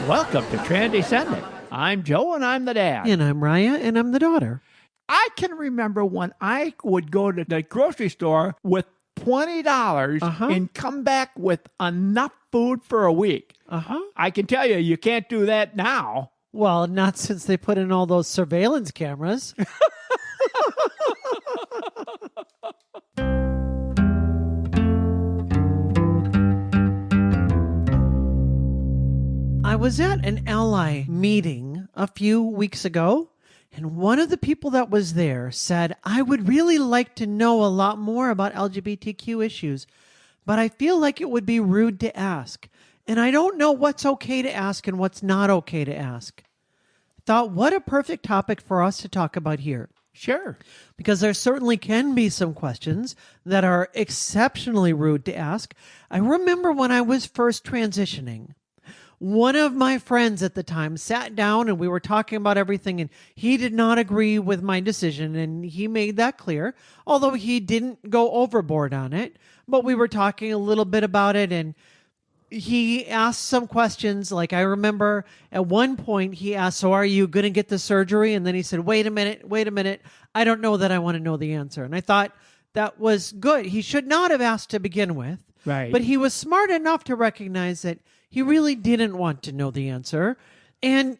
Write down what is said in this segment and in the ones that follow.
Welcome to Transcendent. I'm Joe and I'm the dad. And I'm Raya and I'm the daughter. I can remember when I would go to the grocery store with $20 and come back with enough food for a week. I can tell you, you can't do that now. Well, not since they put in all those surveillance cameras. I was at an ally meeting a few weeks ago, and one of the people that was there said, I would really like to know a lot more about LGBTQ issues, but I feel like it would be rude to ask. And I don't know what's okay to ask and what's not okay to ask. I thought, what a perfect topic for us to talk about here. Sure. Because there certainly can be some questions that are exceptionally rude to ask. I remember when I was first transitioning, one of my friends at the time sat down and we were talking about everything, and he did not agree with my decision, and he made that clear, although he didn't go overboard on it. But we were talking a little bit about it, and he asked some questions. Like, I remember at one point he asked, so are you going to get the surgery? And then he said, wait a minute. I don't know that I want to know the answer. And I thought that was good. He should not have asked to begin with. Right. But he was smart enough to recognize that he really didn't want to know the answer. And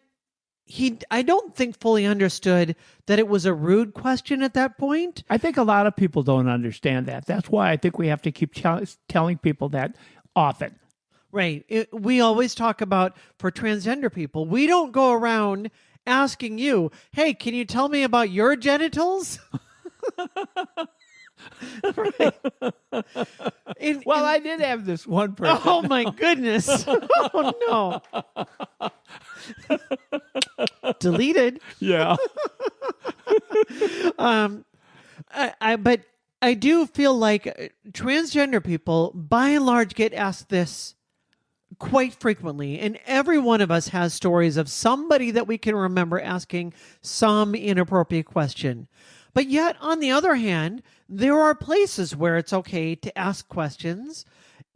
I don't think fully understood that it was a rude question at that point. I think a lot of people don't understand that. That's why I think we have to keep telling people that often. Right. We always talk about, for transgender people, we don't go around asking you, hey, can you tell me about your genitals? Right. I did have this one person. Oh, my goodness. Oh, no. Deleted. Yeah. But I do feel like transgender people, by and large, get asked this quite frequently. And every one of us has stories of somebody that we can remember asking some inappropriate question. But yet, on the other hand, there are places where it's okay to ask questions.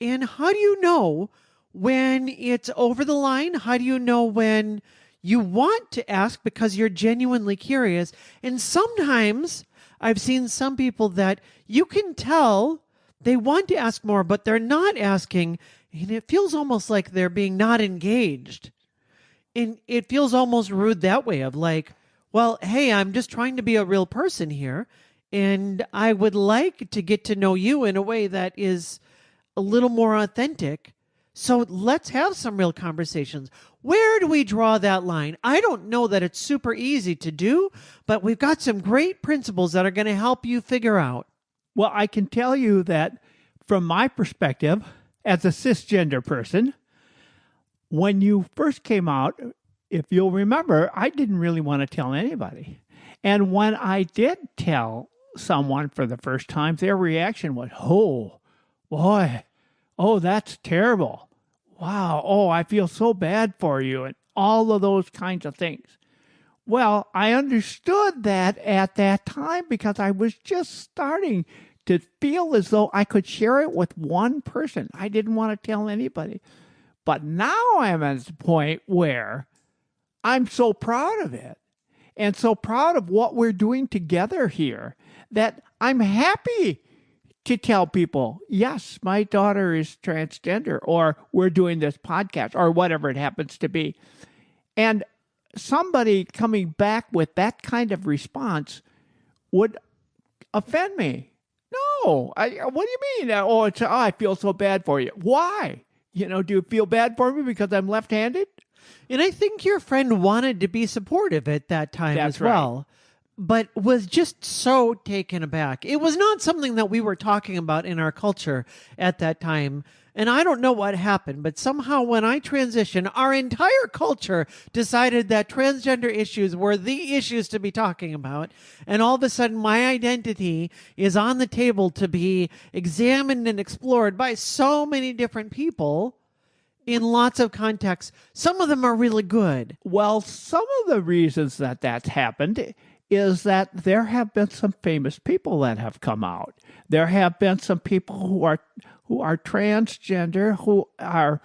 And how do you know when it's over the line? How do you know when you want to ask because you're genuinely curious? And sometimes I've seen some people that you can tell they want to ask more, but they're not asking. And it feels almost like they're being not engaged. And it feels almost rude that way of like, well, hey, I'm just trying to be a real person here, and I would like to get to know you in a way that is a little more authentic. So let's have some real conversations. Where do we draw that line? I don't know that it's super easy to do, but we've got some great principles that are going to help you figure out. Well, I can tell you that from my perspective, as a cisgender person, when you first came out, if you'll remember, I didn't really want to tell anybody. And when I did tell someone for the first time, their reaction was, oh, boy, oh, that's terrible. Wow, oh, I feel so bad for you, and all of those kinds of things. Well, I understood that at that time because I was just starting to feel as though I could share it with one person. I didn't want to tell anybody. But now I'm at the point where I'm so proud of it and so proud of what we're doing together here that I'm happy to tell people, yes, my daughter is transgender, or we're doing this podcast, or whatever it happens to be. And somebody coming back with that kind of response would offend me. No, what do you mean? I feel so bad for you. Why? Do you feel bad for me because I'm left-handed? And I think your friend wanted to be supportive at that time as well, but was just so taken aback. It was not something that we were talking about in our culture at that time. And I don't know what happened, but somehow when I transitioned, our entire culture decided that transgender issues were the issues to be talking about. And all of a sudden, my identity is on the table to be examined and explored by so many different people in lots of contexts. Some of them are really good. Well, some of the reasons that that's happened is that there have been some famous people that have come out. There have been some people who are transgender, who are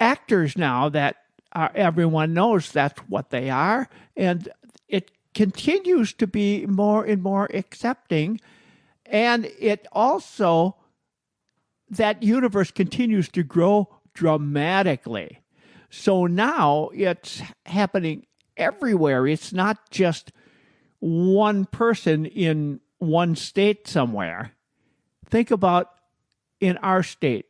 actors now that everyone knows that's what they are. And it continues to be more and more accepting. And it also, that universe continues to grow dramatically. So now it's happening everywhere. It's not just one person in one state somewhere. Think about in our state,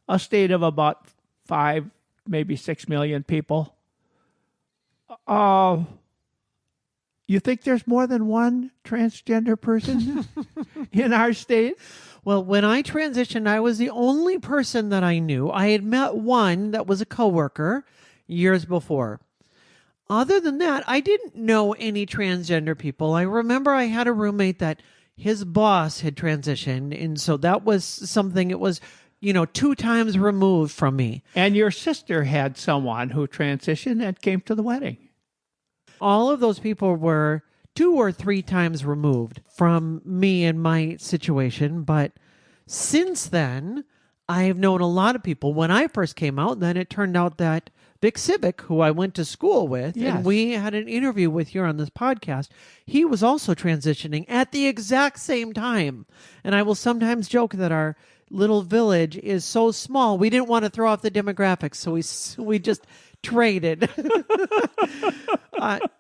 a state of about 5, maybe 6 million people. You think there's more than one transgender person in our state? Well, when I transitioned, I was the only person that I knew. I had met one that was a coworker years before. Other than that, I didn't know any transgender people. I remember I had a roommate that his boss had transitioned, and so that was something, it was, 2 times removed from me. And your sister had someone who transitioned and came to the wedding. All of those people were 2 or 3 times removed from me and my situation. But since then, I've known a lot of people. When I first came out, then it turned out that Vic Civic, who I went to school with, Yes. and we had an interview with here on this podcast, he was also transitioning at the exact same time. And I will sometimes joke that our little village is so small, we didn't want to throw off the demographics, so we just traded.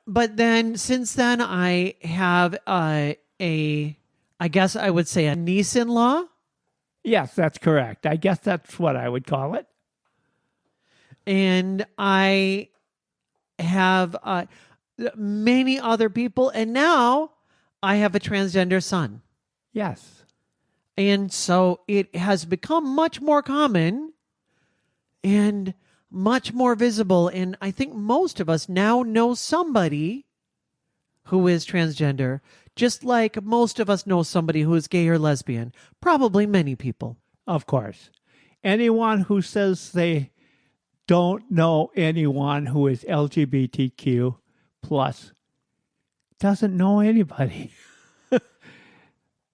But then since then, I have I guess I would say a niece-in-law. Yes, that's correct. I guess that's what I would call it. And I have many other people. And now I have a transgender son. Yes. And so it has become much more common and much more visible. And I think most of us now know somebody who is transgender, just like most of us know somebody who is gay or lesbian. Probably many people. Of course. Anyone who says they don't know anyone who is LGBTQ plus doesn't know anybody.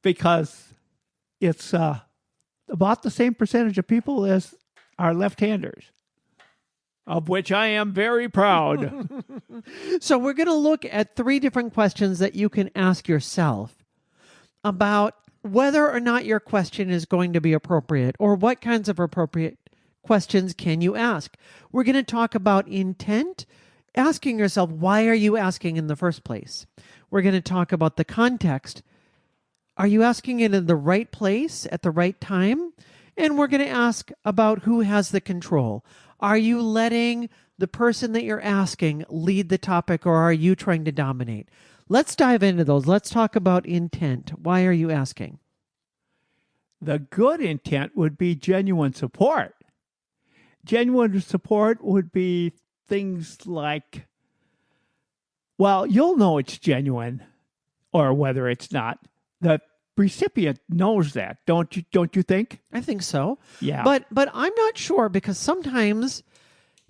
Because it's about the same percentage of people as are left-handers, of which I am very proud. So we're going to look at 3 different questions that you can ask yourself about whether or not your question is going to be appropriate, or what kinds of appropriate questions can you ask. We're going to talk about intent, asking yourself, why are you asking in the first place? We're going to talk about the context. Are you asking it in the right place at the right time? And we're going to ask about who has the control. Are you letting the person that you're asking lead the topic, or are you trying to dominate? Let's dive into those. Let's talk about intent. Why are you asking? The good intent would be genuine support. Genuine support would be things like, well, you'll know it's genuine or whether it's not. The recipient knows that, don't you think? I think so. Yeah. But I'm not sure, because sometimes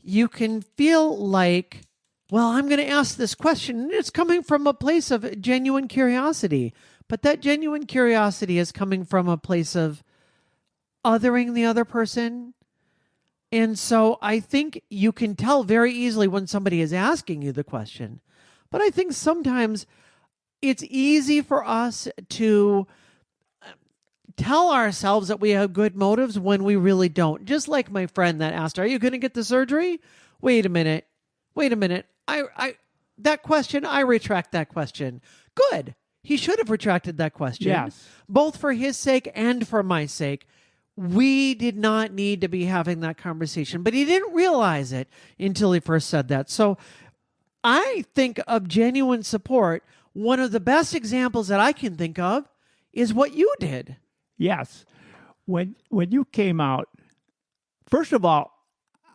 you can feel like, well, I'm going to ask this question, and it's coming from a place of genuine curiosity. But that genuine curiosity is coming from a place of othering the other person. And so I think you can tell very easily when somebody is asking you the question. But I think sometimes it's easy for us to tell ourselves that we have good motives when we really don't. Just like my friend that asked, are you going to get the surgery? Wait a minute. That question, I retract that question. Good. He should have retracted that question. Yes. Both for his sake and for my sake. We did not need to be having that conversation, but he didn't realize it until he first said that. So I think of genuine support. One of the best examples that I can think of is what you did. Yes. When you came out, first of all,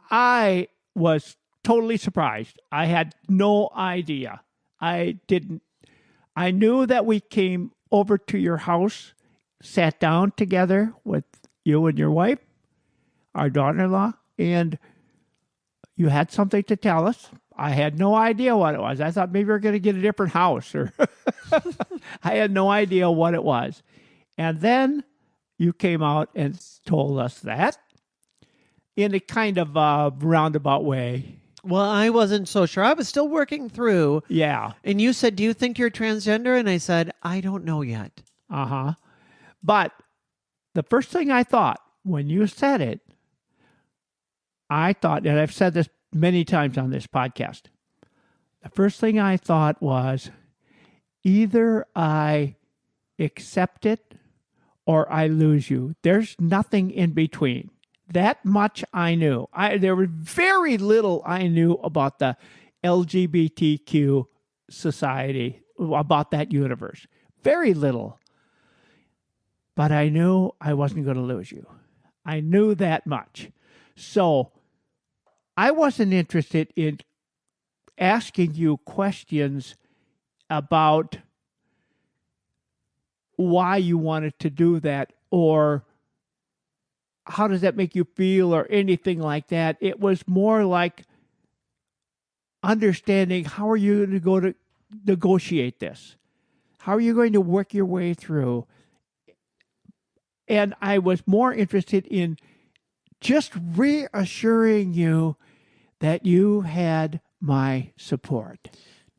I was totally surprised. I had no idea. I knew that we came over to your house, sat down together with you and your wife, our daughter-in-law, and you had something to tell us. I had no idea what it was. I thought maybe we were going to get a different house, or I had no idea what it was. And then you came out and told us that. in a kind of roundabout way. Well, I wasn't so sure. I was still working through. Yeah. And you said, do you think you're transgender? And I said, I don't know yet. Uh-huh. But the first thing I thought when you said it, I thought, and I've said this many times on this podcast, the first thing I thought was either I accept it or I lose you. There's nothing in between. That much I knew. There was very little I knew about the LGBTQ society, about that universe. Very little. But I knew I wasn't going to lose you. I knew that much. So I wasn't interested in asking you questions about why you wanted to do that or how does that make you feel or anything like that. It was more like understanding how are you going to negotiate this? How are you going to work your way through? And I was more interested in just reassuring you that you had my support.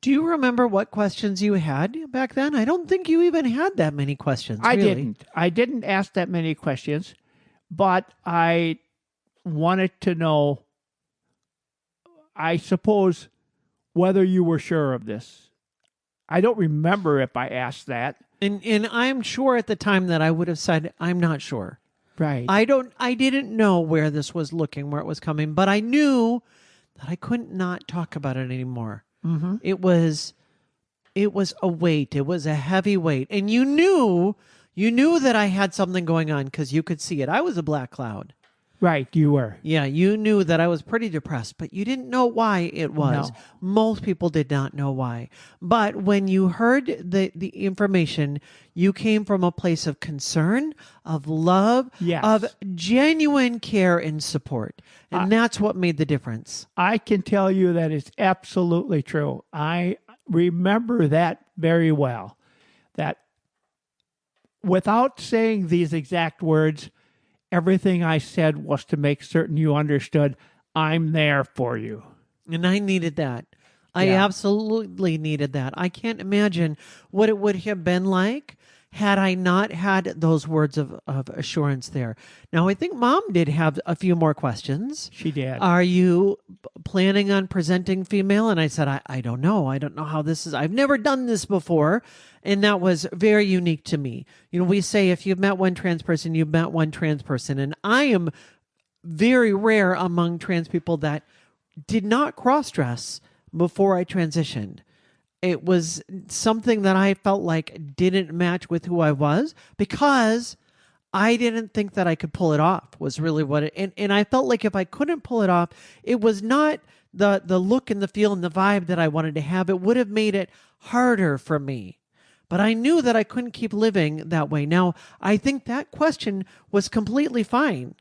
Do you remember what questions you had back then? I don't think you even had that many questions. I really. didn't. I didn't ask that many questions, but I wanted to know, I suppose, whether you were sure of this. I don't remember if I asked that. And I'm sure at the time that I would have said, I'm not sure. Right. I didn't know where this was looking, where it was coming, but I knew that I couldn't not talk about it anymore. Mm-hmm. It was a weight. It was a heavy weight. And you knew that I had something going on because you could see it. I was a black cloud. Right, you were. Yeah, you knew that I was pretty depressed, but you didn't know why it was. No. Most people did not know why. But when you heard the information, you came from a place of concern, of love, Yes. of genuine care and support. And that's what made the difference. I can tell you that it's absolutely true. I remember that very well. That without saying these exact words, everything I said was to make certain you understood I'm there for you. And I needed that. I Yeah. absolutely needed that. I can't imagine what it would have been like had I not had those words of assurance there. Now, I think Mom did have a few more questions. She did. Are you planning on presenting female? And I said, I don't know. I don't know how this is. I've never done this before. And that was very unique to me. You know, we say if you've met one trans person, you've met one trans person. And I am very rare among trans people that did not cross-dress before I transitioned. It was something that I felt like didn't match with who I was because I didn't think that I could pull it off was really what it, and I felt like if I couldn't pull it off, it was not the look and the feel and the vibe that I wanted to have. It would have made it harder for me. But I knew that I couldn't keep living that way. Now, I think that question was completely fine.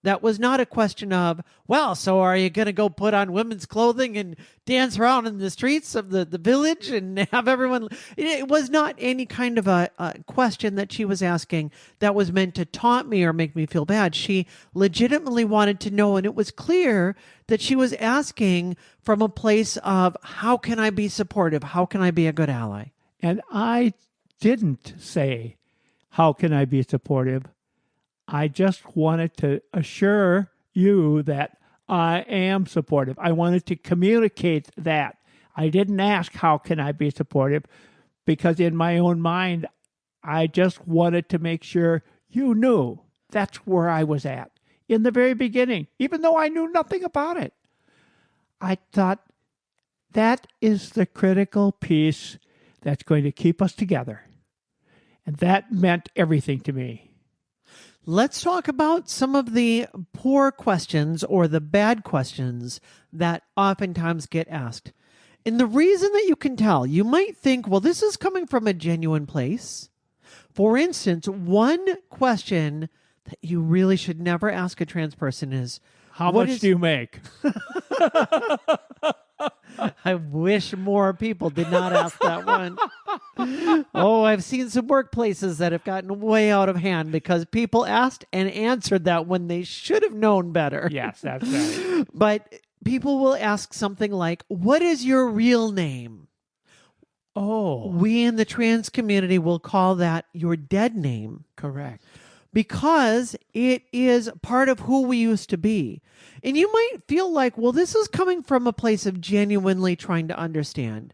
That was not a question of, well, so are you going to go put on women's clothing and dance around in the streets of the village and have everyone... It was not any kind of a question that she was asking that was meant to taunt me or make me feel bad. She legitimately wanted to know, and it was clear that she was asking from a place of, how can I be supportive? How can I be a good ally? And I didn't say, how can I be supportive? I just wanted to assure you that I am supportive. I wanted to communicate that. I didn't ask, how can I be supportive? Because in my own mind, I just wanted to make sure you knew that's where I was at in the very beginning, even though I knew nothing about it. I thought that is the critical piece that's going to keep us together. And that meant everything to me. Let's talk about some of the poor questions or the bad questions that oftentimes get asked. And the reason that you can tell, you might think, well, this is coming from a genuine place. For instance, one question that you really should never ask a trans person is, how much do you make? I wish more people did not ask that one. Oh, I've seen some workplaces that have gotten way out of hand because people asked and answered that when they should have known better. Yes, that's right. But people will ask something like, "What is your real name?" Oh, We in the trans community will call that your dead name correct. because it is part of who we used to be. And you might feel like, well, this is coming from a place of genuinely trying to understand.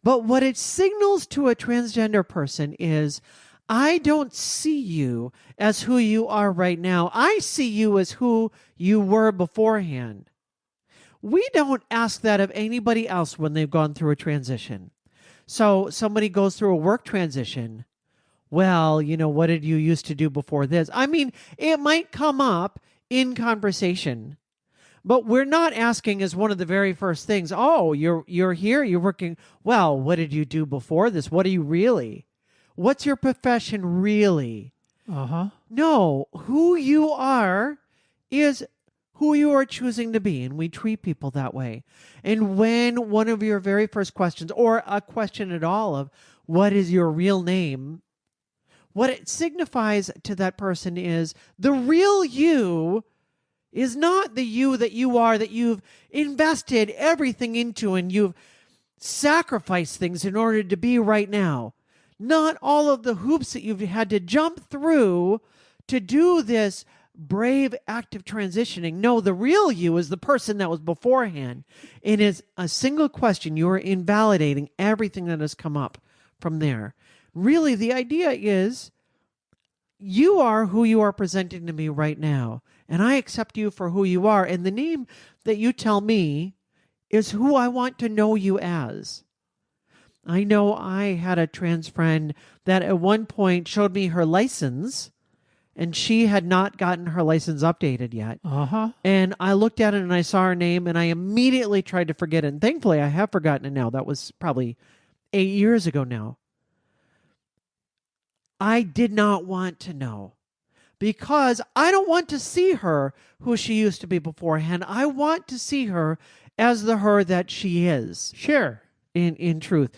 But what it signals to a transgender person is, I don't see you as who you are right now. I see you as who you were beforehand. We don't ask that of anybody else when they've gone through a transition. So somebody goes through a work transition. Well, what did you used to do before this? I mean, it might come up in conversation, but we're not asking as one of the very first things, oh, you're here, you're working. Well, what did you do before this? What are you really? What's your profession really? Uh-huh. No, who you are is who you are choosing to be, and we treat people that way. And when one of your very first questions, or a question at all of what is your real name, what it signifies to that person is the real you is not the you that you are, that you've invested everything into and you've sacrificed things in order to be right now. Not all of the hoops that you've had to jump through to do this brave act of transitioning. No, the real you is the person that was beforehand. It is a single question. You are invalidating everything that has come up from there. Really, the idea is you are who you are presenting to me right now, and I accept you for who you are, and the name that you tell me is who I want to know you as. I know I had a trans friend that at one point showed me her license, and she had not gotten her license updated yet. Uh-huh. And I looked at it and I saw her name and I immediately tried to forget it. And thankfully I have forgotten it now. That was probably 8 years ago now. I did not want to know because I don't want to see her who she used to be beforehand. I want to see her as the her that she is. Sure. In truth.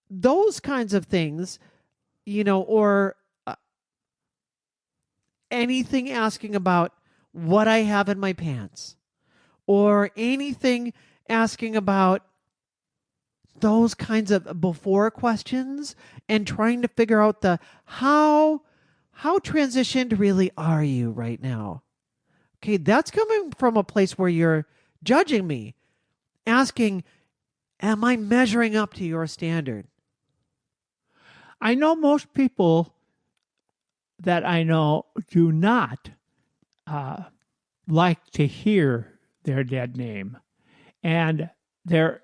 Those kinds of things, or anything asking about what I have in my pants, or anything asking about those kinds of before questions and trying to figure out the how transitioned really are you right now? Okay, that's coming from a place where you're judging me, asking, am I measuring up to your standard? I know most people that I know do not like to hear their dead name. And they're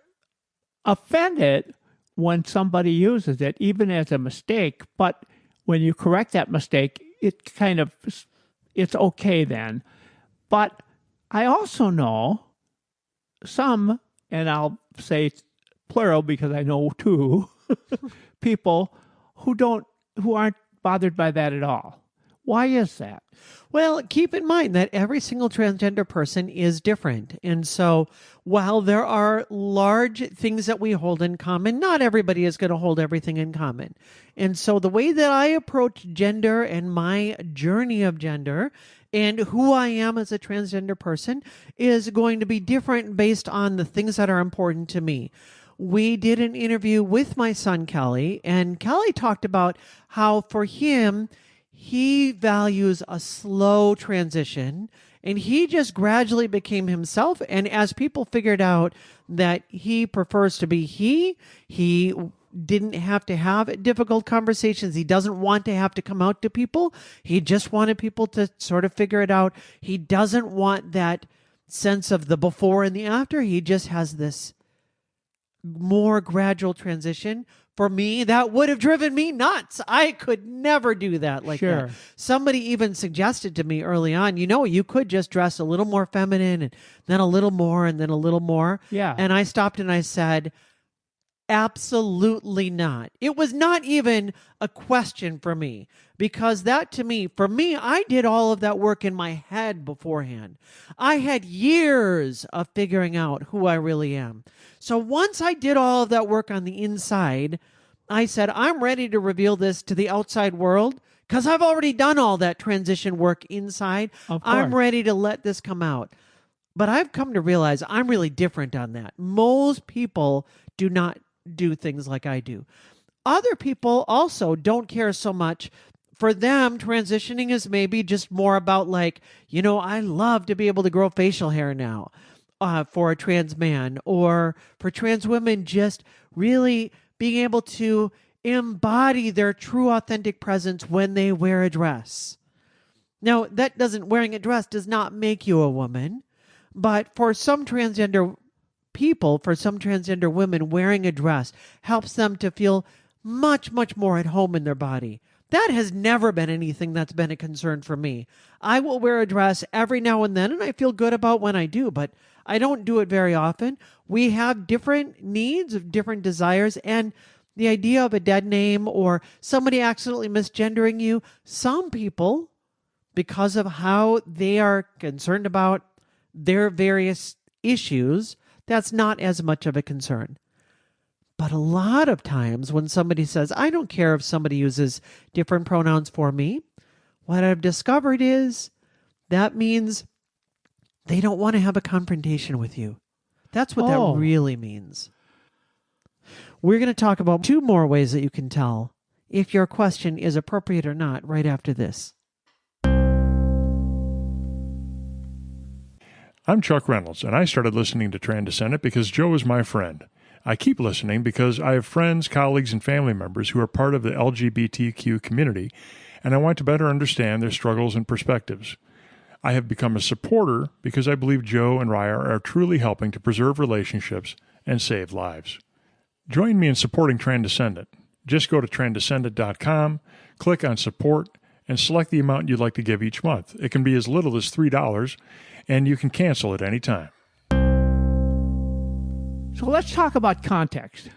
offended when somebody uses it, even as a mistake. But when you correct that mistake, it's okay then. But I also know some, and I'll say plural because I know two, people who aren't bothered by that at all. Why is that? Well, keep in mind that every single transgender person is different. And so while there are large things that we hold in common, not everybody is going to hold everything in common. And so the way that I approach gender and my journey of gender and who I am as a transgender person is going to be different based on the things that are important to me. We did an interview with my son, Kelly, and Kelly talked about how for him, he values a slow transition, and he just gradually became himself. And as people figured out that he prefers to be he didn't have to have difficult conversations. He doesn't want to have to come out to people. He just wanted people to sort of figure it out. He doesn't want that sense of the before and the after. He just has this more gradual transition. For me, that would have driven me nuts. I could never do that like Sure. that. Somebody even suggested to me early on, you could just dress a little more feminine and then a little more and then a little more. Yeah. And I stopped and I said, Absolutely not. It was not even a question for me, because for me, I did all of that work in my head beforehand. I had years of figuring out who I really am. So once I did all of that work on the inside, I said, I'm ready to reveal this to the outside world because I've already done all that transition work inside. I'm ready to let this come out. But I've come to realize I'm really different on that. Most people do not do things like I do. Other people also don't care so much. For them, transitioning is maybe just more about I love to be able to grow facial hair now for a trans man, or for trans women, just really being able to embody their true authentic presence when they wear a dress. Now, wearing a dress does not make you a woman, but for some transgender people, for some transgender women, wearing a dress helps them to feel much, much more at home in their body. That has never been anything that's been a concern for me. I will wear a dress every now and then, and I feel good about when I do, but I don't do it very often. We have different needs, different desires, and the idea of a dead name or somebody accidentally misgendering you, some people, because of how they are concerned about their various issues, that's not as much of a concern. But a lot of times when somebody says, I don't care if somebody uses different pronouns for me, what I've discovered is that means they don't want to have a confrontation with you. That's what that really means. We're going to talk about 2 more ways that you can tell if your question is appropriate or not right after this. I'm Chuck Reynolds, and I started listening to Transcendent because Joe is my friend. I keep listening because I have friends, colleagues, and family members who are part of the LGBTQ community, and I want to better understand their struggles and perspectives. I have become a supporter because I believe Joe and Raya are truly helping to preserve relationships and save lives. Join me in supporting Transcendent. Just go to transcendent.com, click on support, and select the amount you'd like to give each month. It can be as little as $3, and you can cancel at any time. So let's talk about context.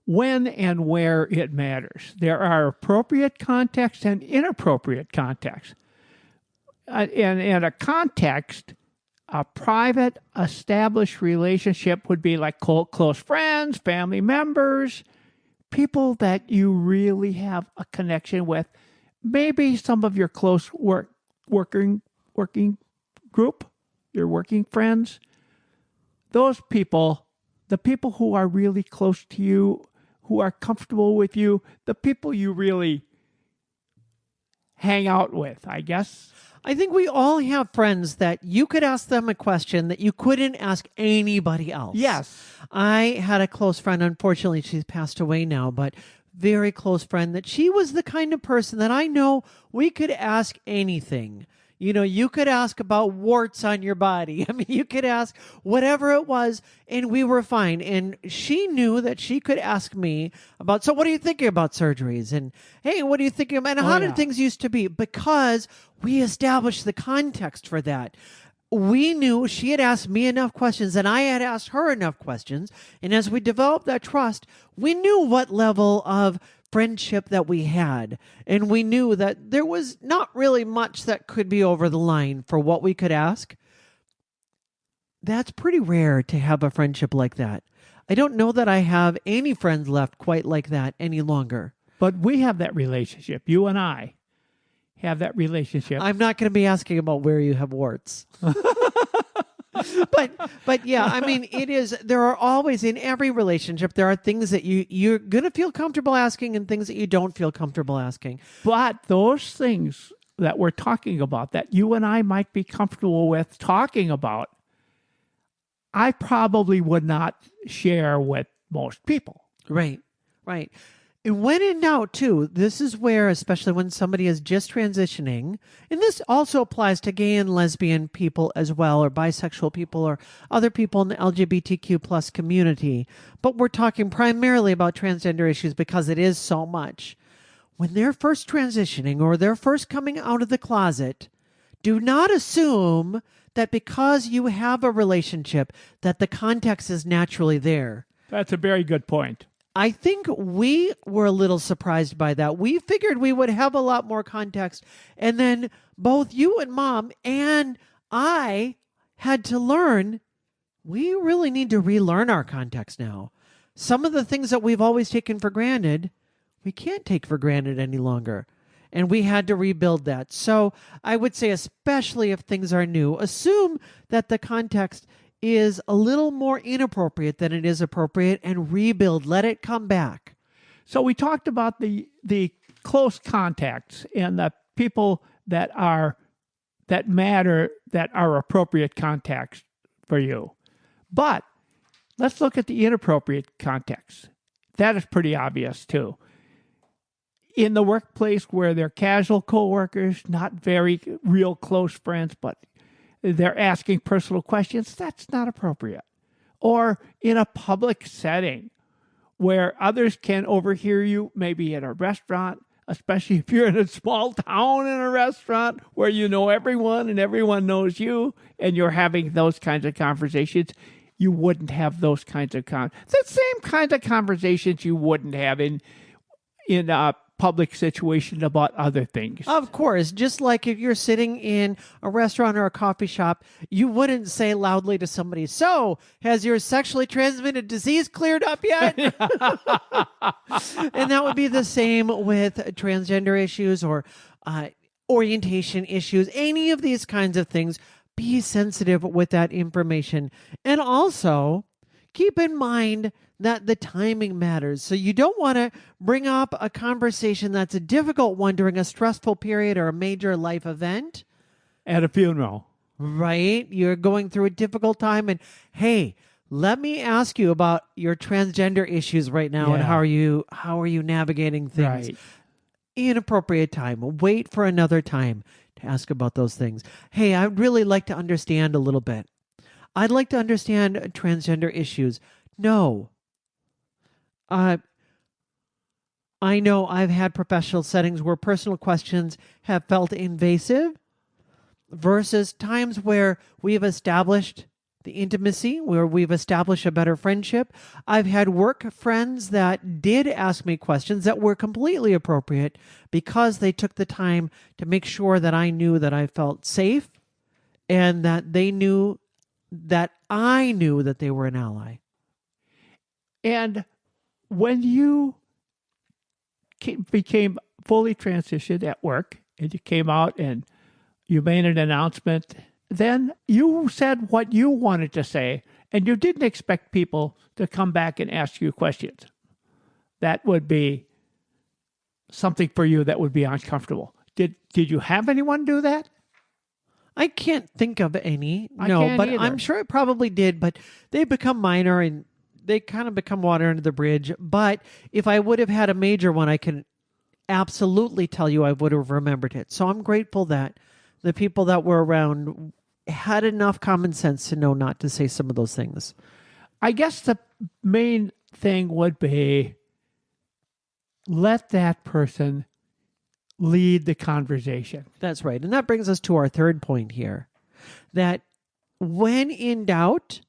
When and where it matters. There are appropriate contexts and inappropriate contexts. In a context, a private, established relationship would be like close friends, family members, people that you really have a connection with. Maybe some of your close working group, your working friends. Those people, the people who are really close to you, who are comfortable with you, the people you really hang out with, I guess. I think we all have friends that you could ask them a question that you couldn't ask anybody else. Yes. I had a close friend, unfortunately she's passed away now, but very close friend, that she was the kind of person that I know we could ask anything. You could ask about warts on your body. I mean, you could ask whatever it was, and we were fine. And she knew that she could ask me about, so what are you thinking about surgeries? And, hey, what are you thinking about? And how did things used to be? Because we established the context for that. We knew she had asked me enough questions, and I had asked her enough questions. And as we developed that trust, we knew what level of friendship that we had, and we knew that there was not really much that could be over the line for what we could ask. That's pretty rare to have a friendship like that. I don't know that I have any friends left quite like that any longer. But we have that relationship. You and I have that relationship. I'm not going to be asking about where you have warts. But yeah, I mean, there are always, in every relationship, there are things that you're going to feel comfortable asking and things that you don't feel comfortable asking. But those things that we're talking about, that you and I might be comfortable with talking about, I probably would not share with most people. Right. And when in doubt, too, this is where, especially when somebody is just transitioning, and this also applies to gay and lesbian people as well, or bisexual people, or other people in the LGBTQ plus community, but we're talking primarily about transgender issues because it is so much. When they're first transitioning or they're first coming out of the closet, do not assume that because you have a relationship that the context is naturally there. That's a very good point. I think we were a little surprised by that. We figured we would have a lot more context. And then both you and Mom and I had to learn we really need to relearn our context now. Some of the things that we've always taken for granted, we can't take for granted any longer. And we had to rebuild that. So I would say, especially if things are new, assume that the context is a little more inappropriate than it is appropriate and rebuild. Let it come back. So we talked about the close contacts and the people that matter, that are appropriate contacts for you. But let's look at the inappropriate contexts. That is pretty obvious too. In the workplace where they're casual coworkers, not very real close friends, but they're asking personal questions, that's not appropriate. Or in a public setting where others can overhear you, maybe at a restaurant, especially if you're in a small town in a restaurant where you know everyone and everyone knows you, and you're having those kinds of conversations. You wouldn't have those kinds of the same kinds of conversations you wouldn't have in a public situation about other things. Of course, just like if you're sitting in a restaurant or a coffee shop, you wouldn't say loudly to somebody, "So, has your sexually transmitted disease cleared up yet?" And that would be the same with transgender issues or orientation issues, any of these kinds of things. Be sensitive with that information. And also, keep in mind that the timing matters. So you don't want to bring up a conversation that's a difficult one during a stressful period or a major life event. At a funeral. Right? You're going through a difficult time and, hey, let me ask you about your transgender issues right now and how are you navigating things? Right. Inappropriate time. Wait for another time to ask about those things. Hey, I'd really like to understand a little bit. I'd like to understand transgender issues. No. I know I've had professional settings where personal questions have felt invasive versus times where we've established the intimacy, where we've established a better friendship. I've had work friends that did ask me questions that were completely appropriate because they took the time to make sure that I knew that I felt safe and that they knew that I knew that they were an ally. And when you became fully transitioned at work and you came out and you made an announcement, then you said what you wanted to say, and you didn't expect people to come back and ask you questions. That would be something for you that would be uncomfortable. Did you have anyone do that? I can't think of any. I No, can't but either. I'm sure it probably did, but they become minor and they kind of become water under the bridge. But if I would have had a major one, I can absolutely tell you I would have remembered it. So I'm grateful that the people that were around had enough common sense to know not to say some of those things. I guess the main thing would be let that person lead the conversation. That's right. And that brings us to our third point here, that when in doubt,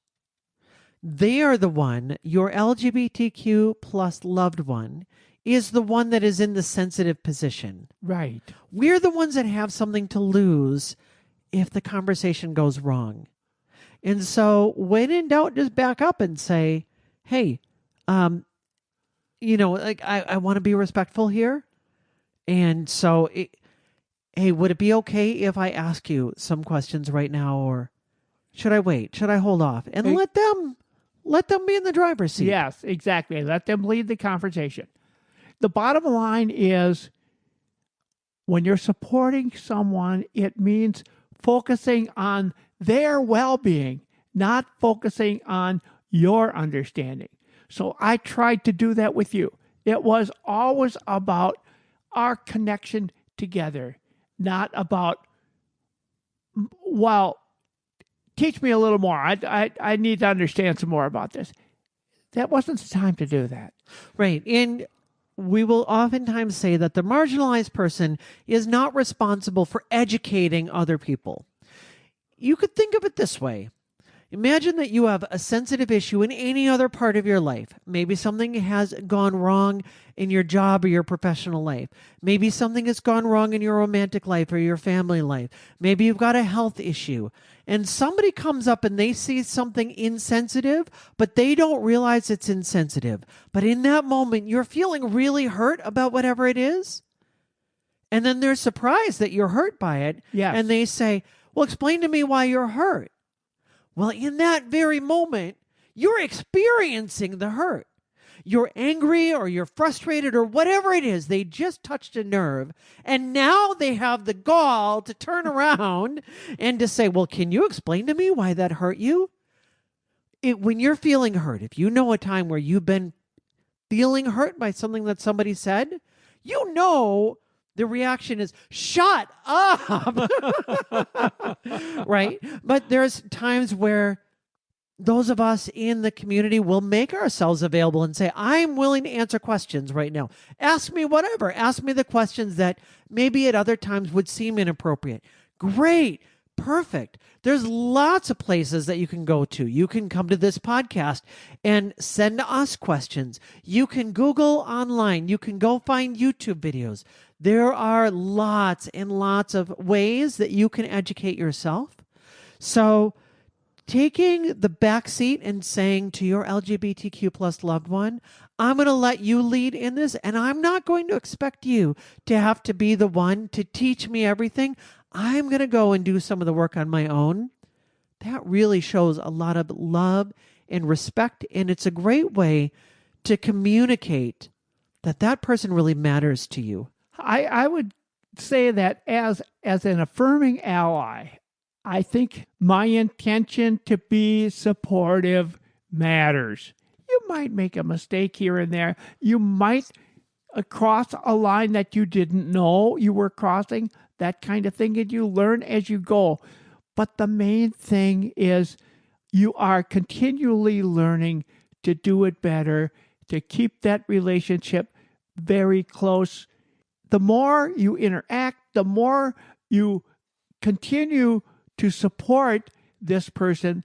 they are the one, your LGBTQ plus loved one, is the one that is in the sensitive position. Right. We're the ones that have something to lose if the conversation goes wrong. And so when in doubt, just back up and say, hey, I want to be respectful here. And so, hey, would it be okay if I ask you some questions right now, or should I wait? Should I hold off? And let them be in the driver's seat. Yes, exactly. Let them lead the conversation. The bottom line is when you're supporting someone, it means focusing on their well-being, not focusing on your understanding. So I tried to do that with you. It was always about our connection together, not about, well, teach me a little more. I need to understand some more about this. That wasn't the time to do that. Right. And we will oftentimes say that the marginalized person is not responsible for educating other people. You could think of it this way. Imagine that you have a sensitive issue in any other part of your life. Maybe something has gone wrong in your job or your professional life. Maybe something has gone wrong in your romantic life or your family life. Maybe you've got a health issue. And somebody comes up and they see something insensitive, but they don't realize it's insensitive. But in that moment, you're feeling really hurt about whatever it is. And then they're surprised that you're hurt by it. Yes. And they say, well, explain to me why you're hurt. Well, in that very moment, you're experiencing the hurt. You're angry or you're frustrated or whatever it is. They just touched a nerve. And now they have the gall to turn around and to say, well, can you explain to me why that hurt you? When you're feeling hurt, if you know a time where you've been feeling hurt by something that somebody said, you know the reaction is, shut up, right? But there's times where those of us in the community will make ourselves available and say, I'm willing to answer questions right now. Ask me whatever. Ask me the questions that maybe at other times would seem inappropriate. Great. Perfect. There's lots of places that you can go to. You can come to this podcast and send us questions. You can Google online. You can go find YouTube videos. There are lots and lots of ways that you can educate yourself. So taking the back seat and saying to your LGBTQ plus loved one, I'm going to let you lead in this, and I'm not going to expect you to have to be the one to teach me everything. I'm going to go and do some of the work on my own. That really shows a lot of love and respect, and it's a great way to communicate that that person really matters to you. I would say that as an affirming ally, I think my intention to be supportive matters. You might make a mistake here and there. You might cross a line that you didn't know you were crossing, that kind of thing, and you learn as you go. But the main thing is you are continually learning to do it better, to keep that relationship very close. The more you interact, the more you continue to support this person,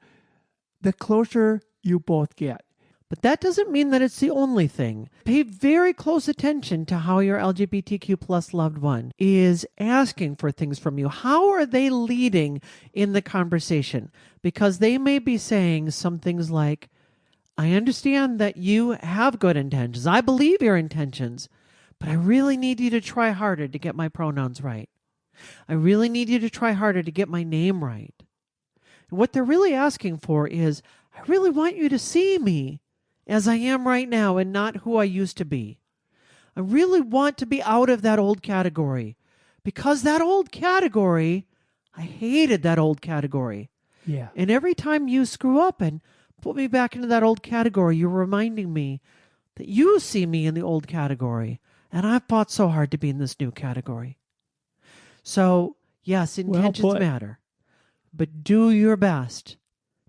the closer you both get. But that doesn't mean that it's the only thing. Pay very close attention to how your LGBTQ plus loved one is asking for things from you. How are they leading in the conversation? Because they may be saying some things like, I understand that you have good intentions. I believe your intentions, but I really need you to try harder to get my pronouns right. I really need you to try harder to get my name right. And what they're really asking for is, I really want you to see me as I am right now and not who I used to be. I really want to be out of that old category, because that old category, I hated that old category. Yeah. And every time you screw up and put me back into that old category, you're reminding me that you see me in the old category, and I've fought so hard to be in this new category. So, yes, intentions matter, but do your best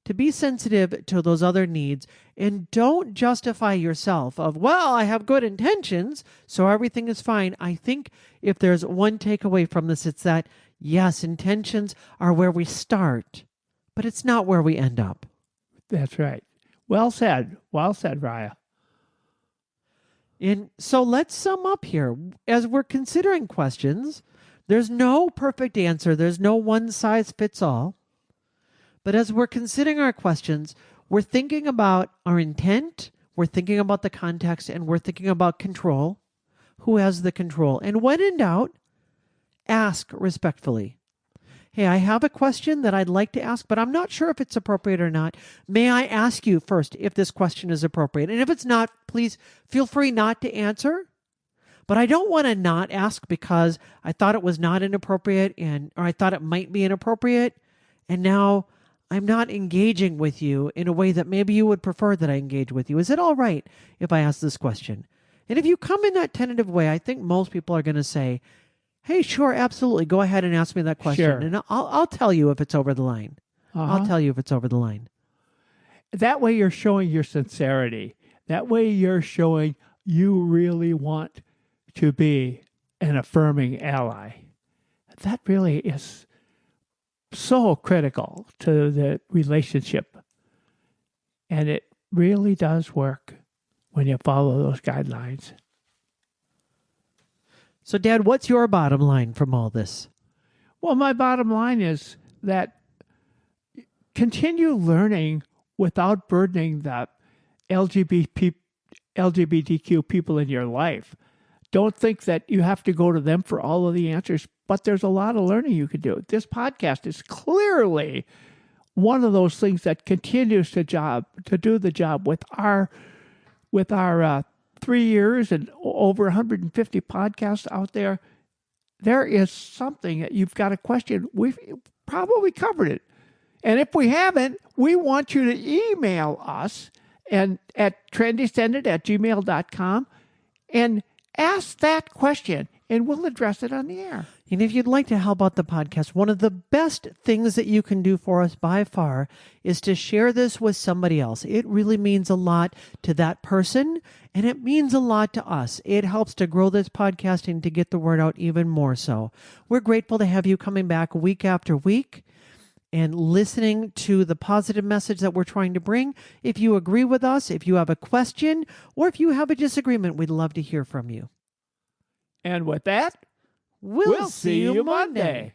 to be sensitive to those other needs, and don't justify yourself of, well, I have good intentions, so everything is fine. I think if there's one takeaway from this, it's that, yes, intentions are where we start, but it's not where we end up. That's right. Well said. Well said, Raya. And so let's sum up here. As we're considering questions, there's no perfect answer. There's no one size fits all. But as we're considering our questions, we're thinking about our intent, we're thinking about the context, and we're thinking about control. Who has the control? And when in doubt, ask respectfully. Hey, I have a question that I'd like to ask, but I'm not sure if it's appropriate or not. May I ask you first if this question is appropriate? And if it's not, please feel free not to answer. But I don't want to not ask because I thought it was not inappropriate, or I thought it might be inappropriate, and now I'm not engaging with you in a way that maybe you would prefer that I engage with you. Is it all right if I ask this question? And if you come in that tentative way, I think most people are going to say, hey, sure, absolutely. Go ahead and ask me that question. Sure. And I'll tell you if it's over the line. I'll tell you if it's over the line. That way you're showing your sincerity. That way you're showing you really want to be an affirming ally. That really is so critical to the relationship And it really does work when you follow those guidelines. So, Dad, what's your bottom line from all this? Well, my bottom line is that continue learning without burdening the LGBTQ people in your life. Don't think that you have to go to them for all of the answers, but there's a lot of learning you can do. This podcast is clearly one of those things that continues to do the job with our 3 years and over 150 podcasts out there. There is something that you've got a question. We've probably covered it. And if we haven't, we want you to email us and at trendescendant@gmail.com and ask that question, and we'll address it on the air. And if you'd like to help out the podcast, one of the best things that you can do for us by far is to share this with somebody else. It really means a lot to that person, and it means a lot to us. It helps to grow this podcast and to get the word out even more so. We're grateful to have you coming back week after week and listening to the positive message that we're trying to bring. If you agree with us, if you have a question, or if you have a disagreement, we'd love to hear from you. And with that, We'll see you Monday.